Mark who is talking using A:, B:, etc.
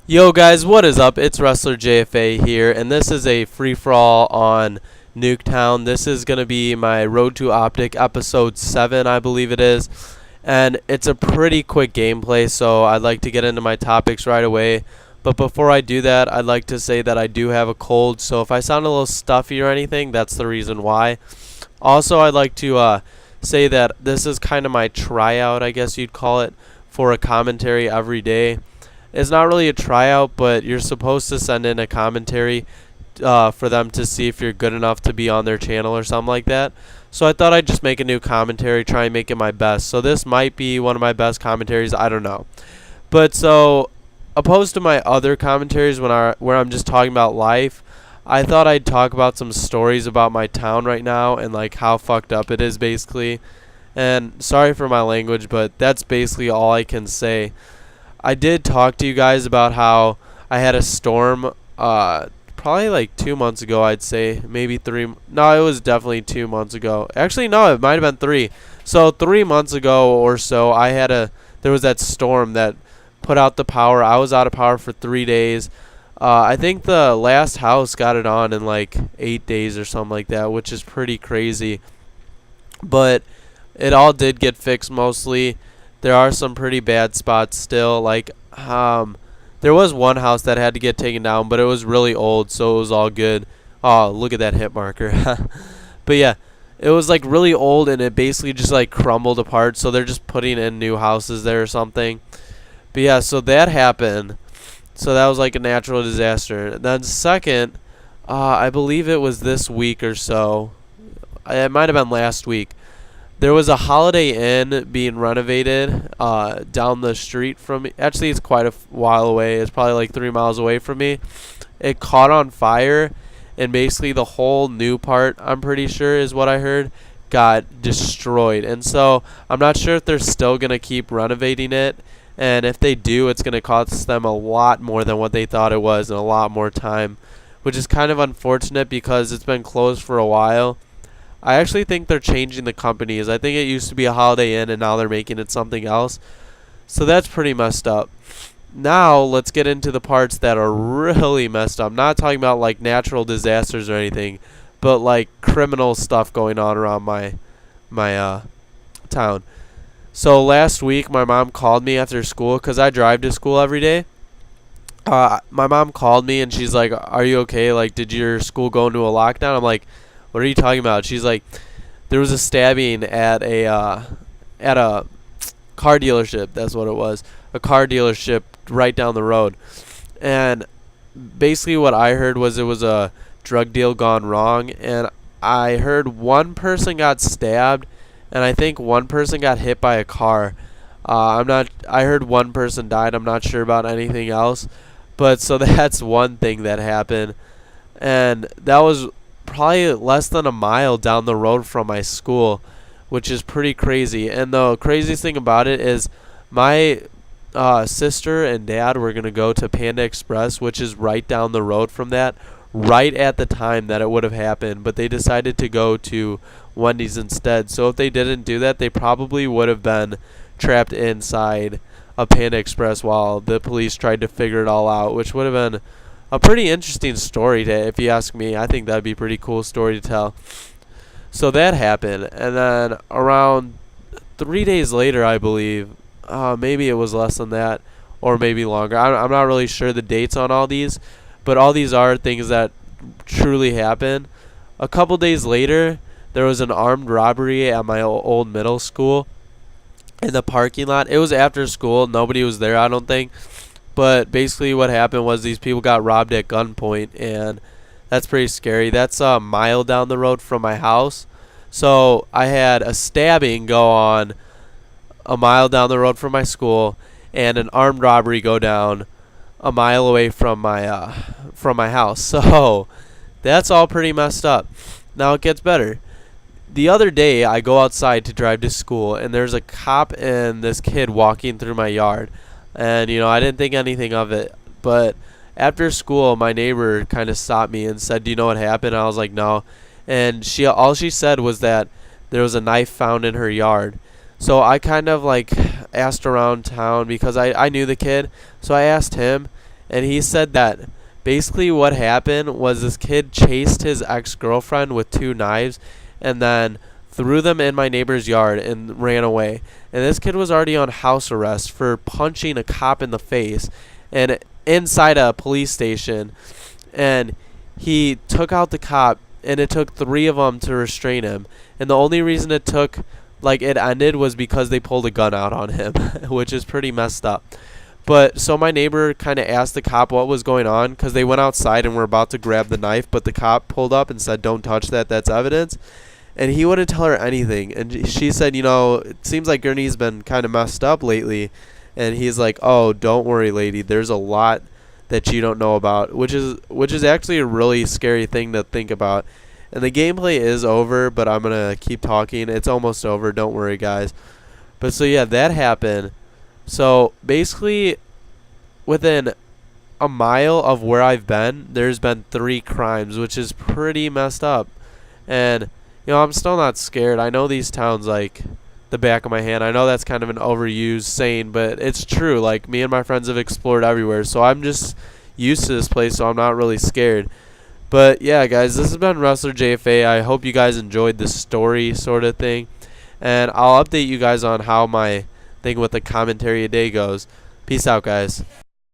A: Yo guys, what is up? It's Wrestlerjfa here, and this is a free-for-all on Nuketown. This is going to be my Road to Optic episode 7, I believe it is. And it's a pretty quick gameplay, so I'd like to get into my topics right away. But before I do that, I'd like to say that I do have a cold, so if I sound a little stuffy or anything, that's the reason why. Also, I'd like to say that this is kind of my tryout, I guess you'd call it, for a commentary every day. It's not really a tryout, but you're supposed to send in a commentary for them to see if you're good enough to be on their channel or something like that. So I thought I'd just make a new commentary, try and make it my best. So this might be one of my best commentaries, I don't know. But so, opposed to my other commentaries where I'm just talking about life, I thought I'd talk about some stories about my town right now and like how fucked up it is basically. And sorry for my language, but that's basically all I can say. I did talk to you guys about how I had a storm probably like 2 months ago, I'd say. Maybe 3. No, it was definitely 2 months ago. Actually, no, it might have been 3. So 3 months ago or so, there was that storm that put out the power. I was out of power for 3 days. I think the last house got it on in like 8 days or something like that, which is pretty crazy. But it all did get fixed mostly. There are some pretty bad spots still. Like, there was one house that had to get taken down, but it was really old, so it was all good. Oh, look at that hit marker. But yeah, it was like really old, and it basically just like crumbled apart. So they're just putting in new houses there or something. But yeah, so that happened. So that was like a natural disaster. And then second, I believe it was this week or so. It might have been last week. There was a Holiday Inn being renovated down the street from me. Actually, it's quite a while away. It's probably like 3 miles away from me. It caught on fire, and basically the whole new part, I'm pretty sure is what I heard, got destroyed. And so I'm not sure if they're still going to keep renovating it. And if they do, it's going to cost them a lot more than what they thought it was and a lot more time, which is kind of unfortunate because it's been closed for a while. I actually think they're changing the companies. I think it used to be a Holiday Inn and now they're making it something else. So that's pretty messed up. Now let's get into the parts that are really messed up. I'm not talking about like natural disasters or anything, but like criminal stuff going on around my town. So last week my mom called me after school because I drive to school every day. My mom called me and she's like, "Are you okay? Like, did your school go into a lockdown?" I'm like, "What are you talking about?" She's like, "There was a stabbing at a car dealership." That's what it was. A car dealership right down the road. And basically what I heard was it was a drug deal gone wrong, and I heard one person got stabbed and I think one person got hit by a car. I heard one person died. I'm not sure about anything else. But so that's one thing that happened. And that was probably less than a mile down the road from my school, which is pretty crazy. And the craziest thing about it is my sister and dad were going to go to Panda Express, which is right down the road from that, right at the time that it would have happened, but they decided to go to Wendy's instead. So if they didn't do that, they probably would have been trapped inside a Panda Express while the police tried to figure it all out, which would have been a pretty interesting story if you ask me. I think that'd be a pretty cool story to tell. So that happened, and then around 3 days later, I believe, maybe it was less than that, or maybe longer. I'm not really sure the dates on all these, but all these are things that truly happened. A couple days later, there was an armed robbery at my old middle school in the parking lot. It was after school. Nobody was there, I don't think. But basically what happened was these people got robbed at gunpoint, and that's pretty scary. That's a mile down the road from my house. So I had a stabbing go on a mile down the road from my school and an armed robbery go down a mile away from my house. So that's all pretty messed up. Now it gets better. The other day I go outside to drive to school, and there's a cop and this kid walking through my yard. And, I didn't think anything of it. But after school, my neighbor kind of stopped me and said, "Do you know what happened?" I was like, "No." And all she said was that there was a knife found in her yard. So I kind of like asked around town because I knew the kid. So I asked him, and he said that basically what happened was this kid chased his ex-girlfriend with 2 knives and then threw them in my neighbor's yard and ran away. And this kid was already on house arrest for punching a cop in the face and inside a police station. And he took out the cop, and it took 3 of them to restrain him. And the only reason it ended was because they pulled a gun out on him, which is pretty messed up. But so my neighbor kind of asked the cop what was going on because they went outside and were about to grab the knife, but the cop pulled up and said, "Don't touch that. That's evidence." And he wouldn't tell her anything. And she said, it seems like Gurney's been kind of messed up lately. And he's like, "Oh, don't worry, lady. There's a lot that you don't know about," which is actually a really scary thing to think about. And the gameplay is over, but I'm going to keep talking. It's almost over. Don't worry, guys. But so, yeah, that happened. So, basically, within a mile of where I've been, there's been 3 crimes, which is pretty messed up. And I'm still not scared. I know these towns like the back of my hand. I know that's kind of an overused saying, but it's true. Like, me and my friends have explored everywhere, so I'm just used to this place, so I'm not really scared. But yeah, guys, this has been Wrestlerjfa. I hope you guys enjoyed the story sort of thing, and I'll update you guys on how my thing with the commentary a day goes. Peace out, guys.